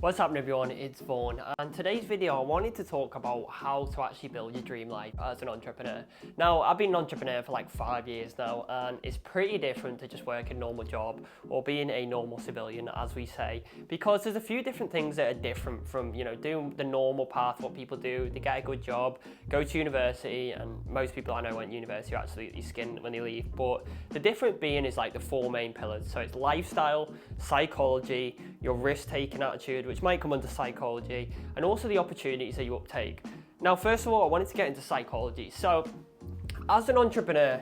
What's happening, everyone? It's Vaughan, and today's video I wanted to talk about how to actually build your dream life as an entrepreneur. Now, I've been an entrepreneur for like 5 years now, and it's pretty different to just working a normal job or being a normal civilian, as we say, because there's a few different things that are different from, doing the normal path, what people do. They get a good job, go to university, and most people I know went to university are absolutely skinned when they leave, but the difference being is like the four main pillars. So it's lifestyle, psychology, your risk-taking attitude, which might come under psychology, and also the opportunities that you uptake. Now, first of all, I wanted to get into psychology. So, as an entrepreneur,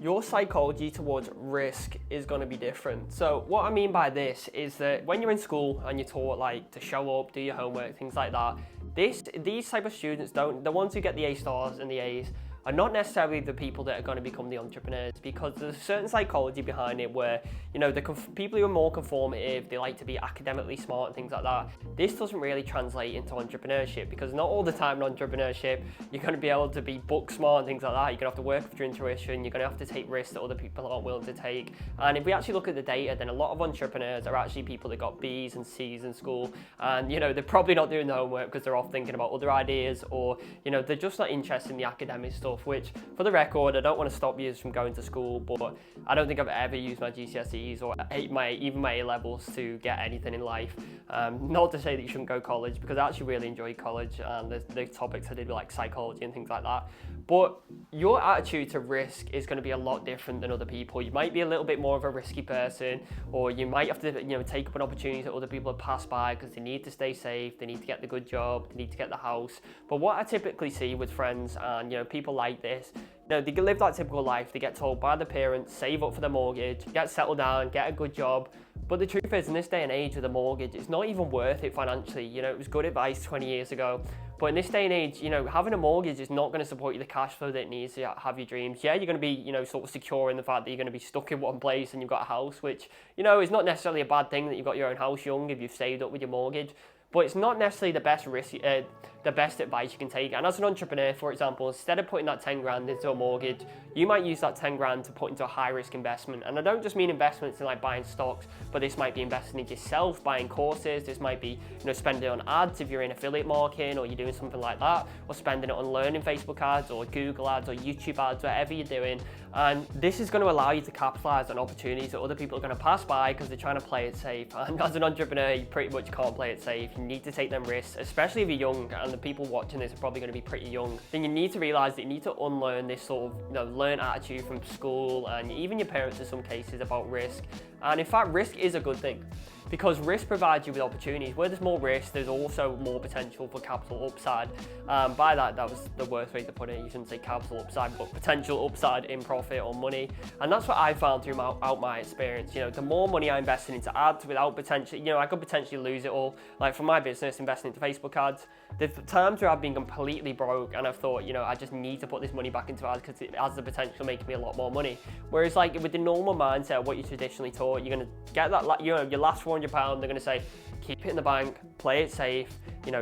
your psychology towards risk is going to be different. So what I mean by this is that when you're in school and you're taught like to show up, do your homework, things like that, these type of students the ones who get the A stars and the A's are not necessarily the people that are going to become the entrepreneurs, because there's a certain psychology behind it where, the people who are more conformative, they like to be academically smart and things like that. This doesn't really translate into entrepreneurship, because not all the time in entrepreneurship, you're going to be able to be book smart and things like that. You're going to have to work with your intuition. You're going to have to take risks that other people aren't willing to take. And if we actually look at the data, then a lot of entrepreneurs are actually people that got B's and C's in school. And, they're probably not doing the homework because they're off thinking about other ideas, or, they're just not interested in the academic stuff. Which, for the record, I don't want to stop you from going to school, but I don't think I've ever used my GCSEs or even my A-levels to get anything in life. Not to say that you shouldn't go to college, because I actually really enjoyed college, and the topics I did were like psychology and things like that. But your attitude to risk is going to be a lot different than other people. You might be a little bit more of a risky person, or you might have to, take up an opportunity that other people have passed by because they need to stay safe, they need to get the good job, they need to get the house. But what I typically see with friends and, people like this, they live that typical life. They get told by the parents, save up for the mortgage, get settled down, get a good job. But the truth is, in this day and age with a mortgage, it's not even worth it financially. It was good advice 20 years ago. But in this day and age, having a mortgage is not going to support you the cash flow that it needs to have your dreams. Yeah, you're going to be, sort of secure in the fact that you're going to be stuck in one place and you've got a house, which, is not necessarily a bad thing that you've got your own house young if you've saved up with your mortgage. But it's not necessarily the best advice you can take. And as an entrepreneur, for example, instead of putting that 10 grand into a mortgage, you might use that 10 grand to put into a high risk investment. And I don't just mean investments in like buying stocks, but this might be investing in yourself, buying courses. This might be, spending it on ads if you're in affiliate marketing or you're doing something like that, or spending it on learning Facebook ads or Google ads or YouTube ads, whatever you're doing. And this is going to allow you to capitalize on opportunities that other people are going to pass by because they're trying to play it safe. And as an entrepreneur, you pretty much can't play it safe. You need to take them risks, especially if you're young, and the people watching this are probably going to be pretty young. Then you need to realize that you need to unlearn this sort of learned attitude from school and even your parents in some cases about risk. And in fact, risk is a good thing, because risk provides you with opportunities. Where there's more risk, there's also more potential for capital upside. By that was the worst way to put it. You shouldn't say capital upside, but potential upside in profit or money. And that's what I found throughout my experience. The more money I invested into ads without potentially, I could potentially lose it all. Like for my business, investing into Facebook ads, there's times where I've been completely broke and I've thought, I just need to put this money back into ads because it has the potential to make me a lot more money. Whereas like with the normal mindset of what you're traditionally taught, you're going to get that, your last £400, they're going to say, keep it in the bank, play it safe,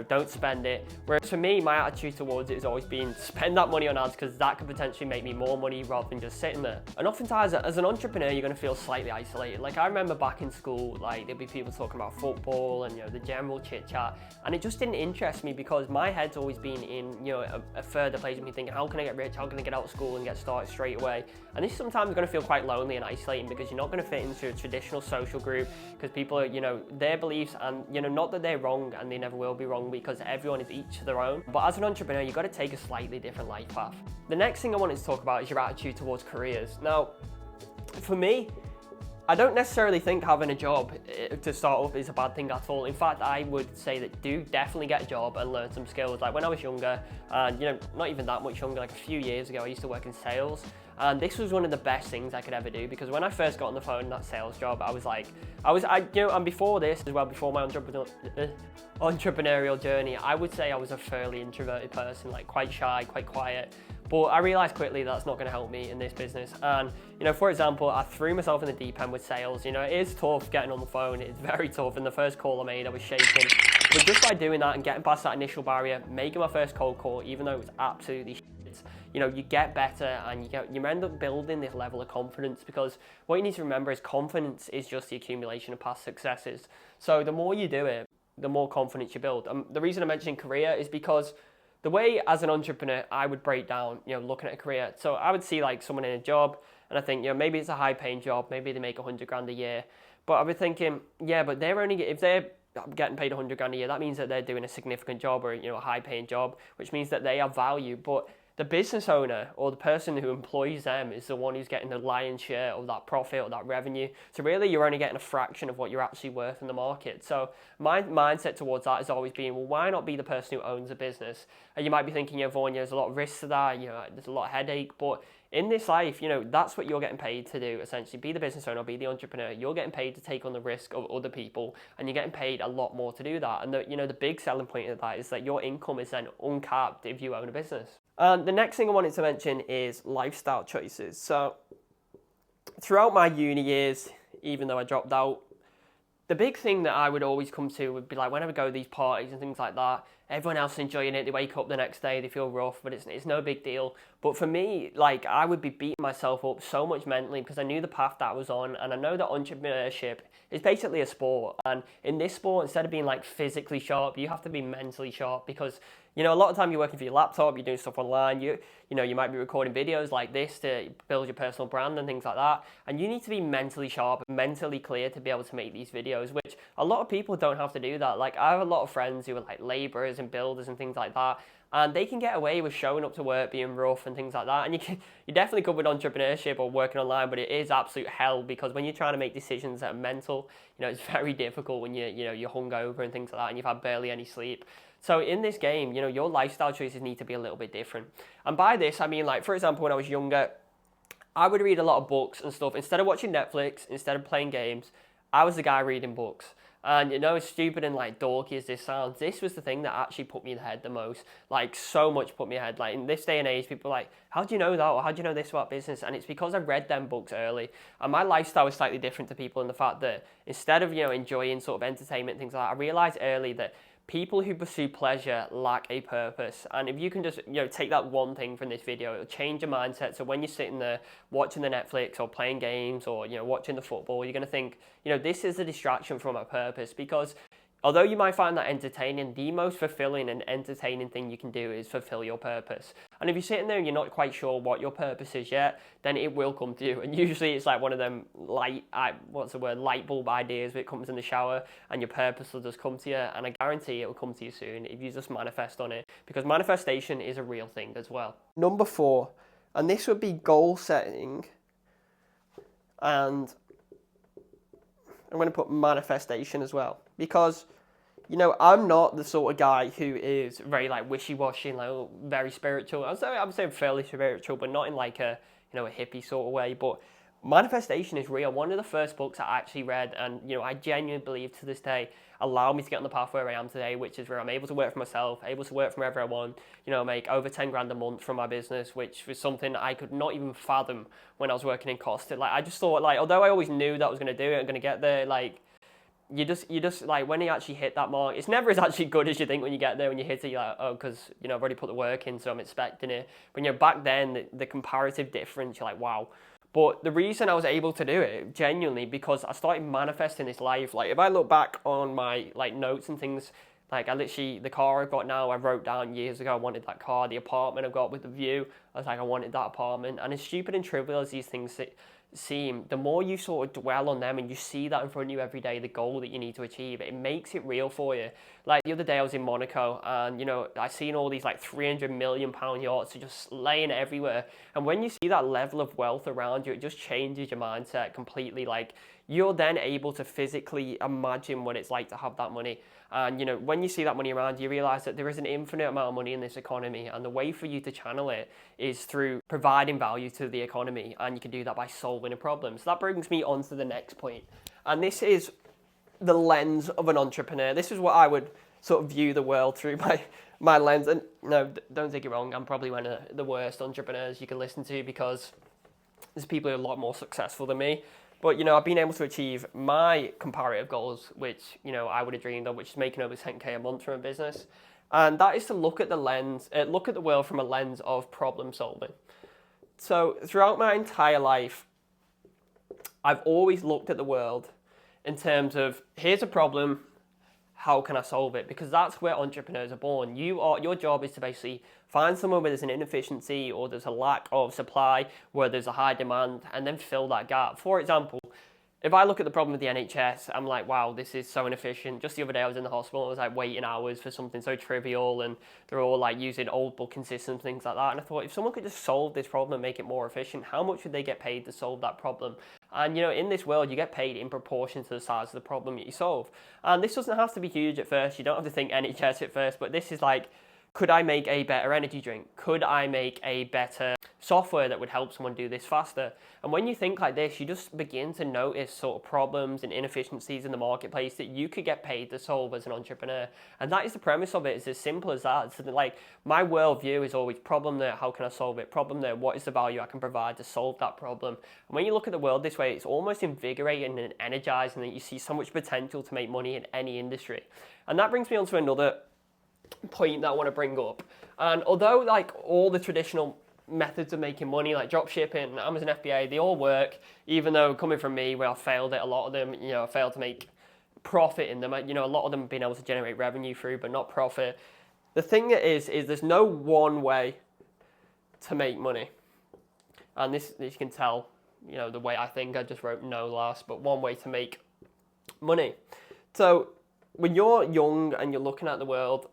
don't spend it. Whereas for me, my attitude towards it has always been spend that money on ads, because that could potentially make me more money rather than just sitting there. And oftentimes as an entrepreneur, you're going to feel slightly isolated. Like I remember back in school, like there'd be people talking about football and the general chit chat, and it just didn't interest me because my head's always been in a further place of me thinking, how can I get rich? How can I get out of school and get started straight away? And this is sometimes going to feel quite lonely and isolating, because you're not going to fit into a traditional social group, because people are, their beliefs, and not that they're wrong and they never will be wrong, because everyone is each to their own. But as an entrepreneur, you've got to take a slightly different life path. The next thing I wanted to talk about is your attitude towards careers. Now, for me, I don't necessarily think having a job to start off is a bad thing at all. In fact, I would say that do definitely get a job and learn some skills. Like when I was younger, and not even that much younger, like a few years ago, I used to work in sales. And this was one of the best things I could ever do, because when I first got on the phone in that sales job, and before this as well, before my entrepreneurial journey, I would say I was a fairly introverted person, like quite shy, quite quiet. But I realized quickly that's not going to help me in this business. And, for example, I threw myself in the deep end with sales. It is tough getting on the phone. It's very tough. And the first call I made, I was shaking. But just by doing that and getting past that initial barrier, making my first cold call, even though it was absolutely shit, you get better, and you end up building this level of confidence, because what you need to remember is confidence is just the accumulation of past successes. So the more you do it, the more confidence you build. The reason I'm mentioning career is because the way as an entrepreneur I would break down, looking at a career. So I would see like someone in a job and I think, maybe it's a high paying job, maybe they make 100 grand a year. But I'd be thinking, yeah, but if they're getting paid 100 grand a year, that means that they're doing a significant job or, a high paying job, which means that they have value. But the business owner or the person who employs them is the one who's getting the lion's share of that profit or that revenue. So really, you're only getting a fraction of what you're actually worth in the market. So my mindset towards that has always been, well, why not be the person who owns a business? And you might be thinking, Vaughan, there's a lot of risks to that, there's a lot of headache, but in this life, that's what you're getting paid to do, essentially. Be the business owner, be the entrepreneur. You're getting paid to take on the risk of other people, and you're getting paid a lot more to do that. And the big selling point of that is that your income is then uncapped if you own a business. And the next thing I wanted to mention is lifestyle choices. So throughout my uni years, even though I dropped out, the big thing that I would always come to would be like when I would go to these parties and things like that, everyone else enjoying it, they wake up the next day, they feel rough, but it's no big deal. But for me, like I would be beating myself up so much mentally because I knew the path that I was on, and I know that entrepreneurship is basically a sport. And in this sport, instead of being like physically sharp, you have to be mentally sharp because a lot of time you're working for your laptop, you're doing stuff online, you might be recording videos like this to build your personal brand and things like that. And you need to be mentally sharp and mentally clear to be able to make these videos, which a lot of people don't have to do that. Like I have a lot of friends who are like laborers and builders and things like that, and they can get away with showing up to work being rough and things like that. And you definitely could with entrepreneurship or working online, but it is absolute hell because when you're trying to make decisions that are mental, it's very difficult when you're hungover and things like that and you've had barely any sleep. So in this game, your lifestyle choices need to be a little bit different. And by this, I mean, like, for example, when I was younger, I would read a lot of books and stuff. Instead of watching Netflix, instead of playing games, I was the guy reading books. And as stupid and like dorky as this sounds, this was the thing that actually put me in the head the most. Like so much put me ahead. Like in this day and age, people are like, how do you know that? Or how do you know this about business? And it's because I read them books early. And my lifestyle was slightly different to people in the fact that instead of, enjoying sort of entertainment, things like that, I realized early that people who pursue pleasure lack a purpose. And if you can just, take that one thing from this video, it'll change your mindset. So when you're sitting there watching the Netflix or playing games or, watching the football, you're going to think, this is a distraction from my purpose. Because although you might find that entertaining, the most fulfilling and entertaining thing you can do is fulfill your purpose. And if you're sitting there and you're not quite sure what your purpose is yet, then it will come to you. And usually it's like one of them light bulb ideas that comes in the shower and your purpose will just come to you. And I guarantee it will come to you soon if you just manifest on it, because manifestation is a real thing as well. Number 4, and this would be goal setting, and I'm going to put manifestation as well, because I'm not the sort of guy who is very like wishy-washy and like very spiritual. I'm saying fairly spiritual, but not in like a a hippie sort of way. But manifestation is real. One of the first books I actually read, and I genuinely believe to this day, allowed me to get on the path where I am today, which is where I'm able to work for myself, able to work from wherever I want, make over 10 grand a month from my business, which was something I could not even fathom when I was working in Costa. Like I just thought, like, although I always knew that I was going to do it, I'm going to get there, like, you just like when you actually hit that mark, it's never as actually good as you think when you get there. When you hit it, you're like, oh, because I've already put the work in, so I'm expecting it. When you're back then, the comparative difference, you're like, wow. But the reason I was able to do it, genuinely, because I started manifesting this life. Like if I look back on my like notes and things, like I literally, the car I've got now, I wrote down years ago I wanted that car. The apartment I've got with the view, I was like, I wanted that apartment. And as stupid and trivial as these things seem, the more you sort of dwell on them and you see that in front of you every day, the goal that you need to achieve, it makes it real for you. Like the other day I was in Monaco and I seen all these like 300 million pound yachts just laying everywhere, and when you see that level of wealth around you, it just changes your mindset completely. Like you're then able to physically imagine what it's like to have that money. And when you see that money around, you realize that there is an infinite amount of money in this economy, and the way for you to channel it is through providing value to the economy, and you can do that by solving a problem. So that brings me on to the next point, and this is the lens of an entrepreneur. This is what I would sort of view the world through my lens. And no, don't take it wrong, I'm probably one of the worst entrepreneurs you can listen to, because there's people who are a lot more successful than me. But, I've been able to achieve my comparative goals, which, I would have dreamed of, which is making over 10K a month from a business. And that is to look at the world from a lens of problem solving. So throughout my entire life, I've always looked at the world in terms of, here's a problem, how can I solve it? Because that's where entrepreneurs are born. Your job is to basically find somewhere where there's an inefficiency or there's a lack of supply, where there's a high demand, and then fill that gap. For example, if I look at the problem with the NHS, I'm like, wow, this is so inefficient. Just the other day I was in the hospital, I was like waiting hours for something so trivial, and they're all like using old booking systems, things like that. And I thought, if someone could just solve this problem and make it more efficient, how much would they get paid to solve that problem? And in this world, you get paid in proportion to the size of the problem that you solve. And this doesn't have to be huge at first. You don't have to think NHS at first, but this is like, could I make a better energy drink? Could I make a better software that would help someone do this faster? And when you think like this, you just begin to notice sort of problems and inefficiencies in the marketplace that you could get paid to solve as an entrepreneur. And that is the premise of it. It's as simple as that. So like, my worldview is always problem there, how can I solve it? Problem there, what is the value I can provide to solve that problem? And when you look at the world this way, it's almost invigorating and energizing that you see so much potential to make money in any industry. And that brings me on to another point that I want to bring up. And although like all the traditional methods of making money, like dropshipping, Amazon FBA, they all work, even though coming from me, where I failed at a lot of them, I failed to make profit in them. A lot of them being able to generate revenue through, but not profit. The thing is there's no one way to make money. And this you can tell, the way I think, I just wrote no last, but one way to make money. So when you're young and you're looking at the world,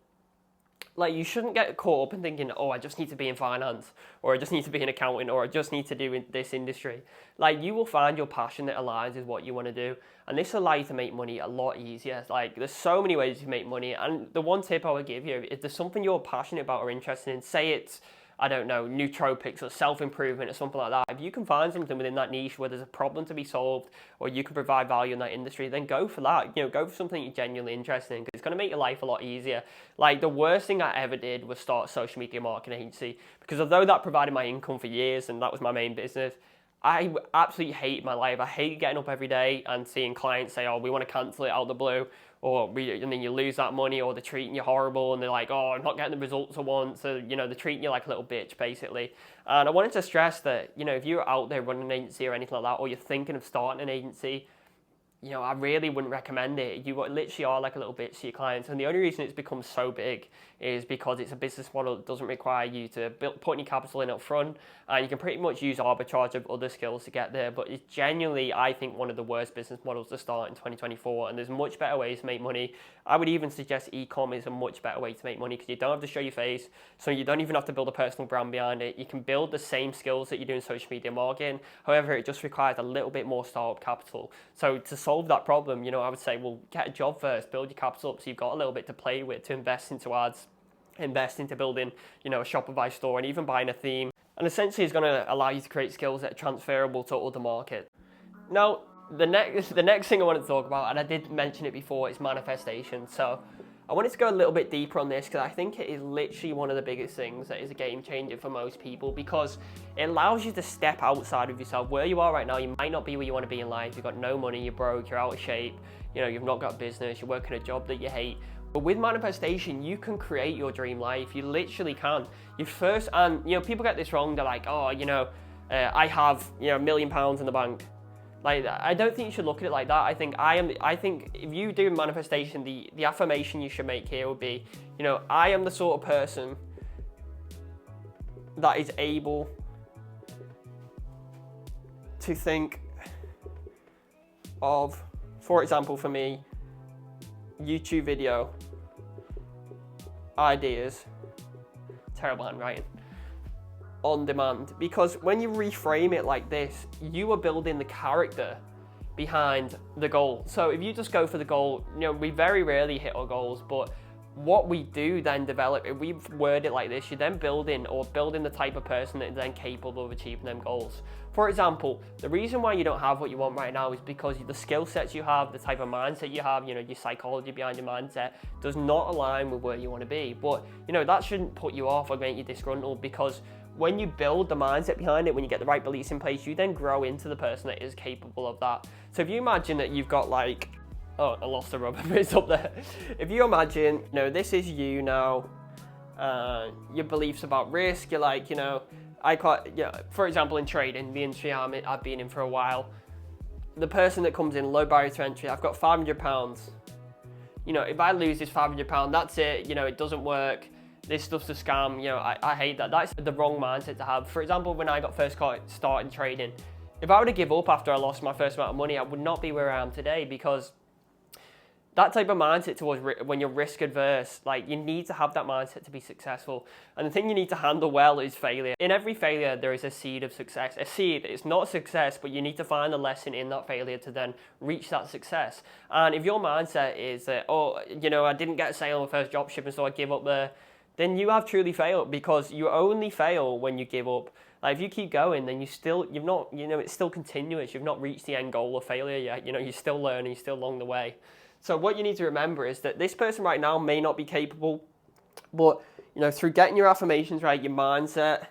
like, you shouldn't get caught up in thinking, oh, I just need to be in finance, or I just need to be in accounting, or I just need to do in this industry. Like, you will find your passion that aligns with what you want to do, and this will allow you to make money a lot easier. Like, there's so many ways to make money, and the one tip I would give you, if there's something you're passionate about or interested in, say it's, I don't know, nootropics or self-improvement or something like that. If you can find something within that niche where there's a problem to be solved, or you can provide value in that industry, then go for that. Go for something you're genuinely interested in, because it's going to make your life a lot easier. Like, the worst thing I ever did was start a social media marketing agency, because although that provided my income for years and that was my main business, I absolutely hate my life. I hate getting up every day and seeing clients say, oh, we want to cancel it out of the blue, and then you lose that money, or they're treating you horrible, and they're like, oh, I'm not getting the results I want. So, they're treating you like a little bitch, basically. And I wanted to stress that, if you're out there running an agency or anything like that, or you're thinking of starting an agency, I really wouldn't recommend it. You literally are like a little bitch to your clients. And the only reason it's become so big is because it's a business model that doesn't require you to put any capital in up front. And you can pretty much use arbitrage of other skills to get there. But it's genuinely, I think, one of the worst business models to start in 2024. And there's much better ways to make money. I would even suggest e-com is a much better way to make money, because you don't have to show your face. So you don't even have to build a personal brand behind it. You can build the same skills that you do in social media marketing. However, it just requires a little bit more startup capital. So to solve that problem, I would say, well, get a job first, build your capital up so you've got a little bit to play with, to invest into ads, invest into building, a Shopify store, and even buying a theme. And essentially it's going to allow you to create skills that are transferable to other markets. Now, the next thing I want to talk about, and I did mention it before, is manifestation. So I wanted to go a little bit deeper on this, because I think it is literally one of the biggest things that is a game changer for most people, because it allows you to step outside of yourself. Where you are right now, you might not be where you want to be in life. You've got no money, you're broke, you're out of shape, you've not got a business, you're working a job that you hate. But with manifestation, you can create your dream life. You literally can. People get this wrong. They're like, oh, I have, £1 million in the bank. Like, I don't think you should look at it like that. I think if you do manifestation, the affirmation you should make here would be, I am the sort of person that is able to think of, for example, for me, YouTube video ideas, terrible handwriting, on demand. Because when you reframe it like this, you are building the character behind the goal. So if you just go for the goal, we very rarely hit our goals, but what we do then develop, if we word it like this, you're then building the type of person that is then capable of achieving them goals. For example, the reason why you don't have what you want right now is because the skill sets you have, the type of mindset you have, your psychology behind your mindset does not align with where you want to be. But, that shouldn't put you off or make you disgruntled, because when you build the mindset behind it, when you get the right beliefs in place, you then grow into the person that is capable of that. So if you imagine that you've got oh, I lost the rubber, but it's up there. If you imagine, this is you now, your beliefs about risk, you're like, for example, in trading, the industry I've been in for a while, the person that comes in, low barrier to entry, I've got £500, you know, if I lose this £500, that's it, you know, it doesn't work. This stuff's a scam, you know, I hate that. That's the wrong mindset to have. For example, when I got first started trading, if I were to give up after I lost my first amount of money, I would not be where I am today, because that type of mindset towards when you're risk adverse, like, you need to have that mindset to be successful. And the thing you need to handle well is failure. In every failure, there is a seed of success. A seed, it's not success, but you need to find a lesson in that failure to then reach that success. And if your mindset is that, oh, you know, I didn't get a sale on my first drop shipping, so I give up there, then you have truly failed, because you only fail when you give up. Like, if you keep going, then you've not, you know, it's still continuous. You've not reached the end goal of failure yet. You know, you're still learning, you're still along the way. So what you need to remember is that this person right now may not be capable, but, you know, through getting your affirmations right, your mindset,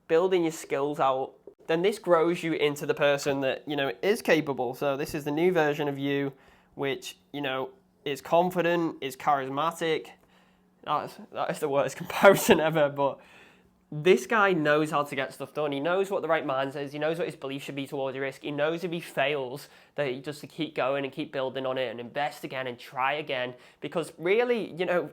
building your skills out, then this grows you into the person that, you know, is capable. So this is the new version of you, which, you know, is confident, is charismatic. That is the worst comparison ever, but this guy knows how to get stuff done. He knows what the right mindset is. He knows what his belief should be towards the risk. He knows if he fails, that he just to keep going and keep building on it and invest again and try again. Because really, you know,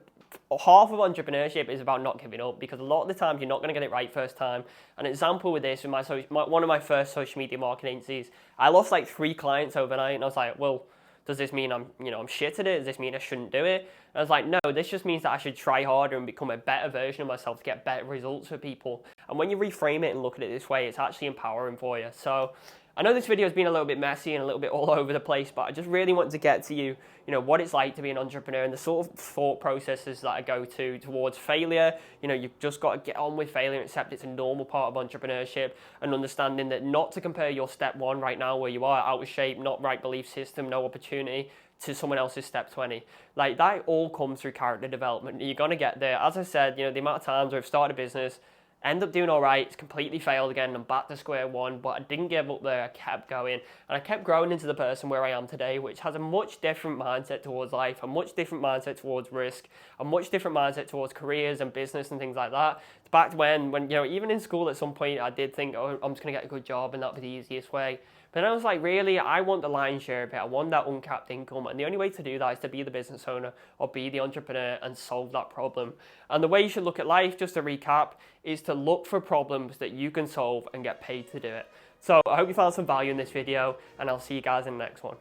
half of entrepreneurship is about not giving up, because a lot of the times you're not going to get it right first time. An example with this, with one of my first social media marketing agencies, I lost like 3 clients overnight, and I was like, well, does this mean I'm shit at it? Does this mean I shouldn't do it? And I was like, no, this just means that I should try harder and become a better version of myself to get better results for people. And when you reframe it and look at it this way, it's actually empowering for you. So I know this video has been a little bit messy and a little bit all over the place, but I just really want to get to you know, what it's like to be an entrepreneur and the sort of thought processes that I go towards failure. You know, you've just got to get on with failure and accept it's a normal part of entrepreneurship, and understanding that not to compare your step 1 right now where you are, out of shape, not right belief system, no opportunity, to someone else's step 20. Like, that all comes through character development. You're going to get there. As I said, you know, the amount of times where I've started a business, end up doing all right, it's completely failed again, I'm back to square one, but I didn't give up there, I kept going, and I kept growing into the person where I am today, which has a much different mindset towards life, a much different mindset towards risk, a much different mindset towards careers and business and things like that. Back when you know, even in school at some point, I did think, oh, I'm just going to get a good job and that'll be the easiest way. But then I was like, really, I want the lion's share of it. I want that uncapped income. And the only way to do that is to be the business owner or be the entrepreneur and solve that problem. And the way you should look at life, just to recap, is to look for problems that you can solve and get paid to do it. So I hope you found some value in this video, and I'll see you guys in the next one.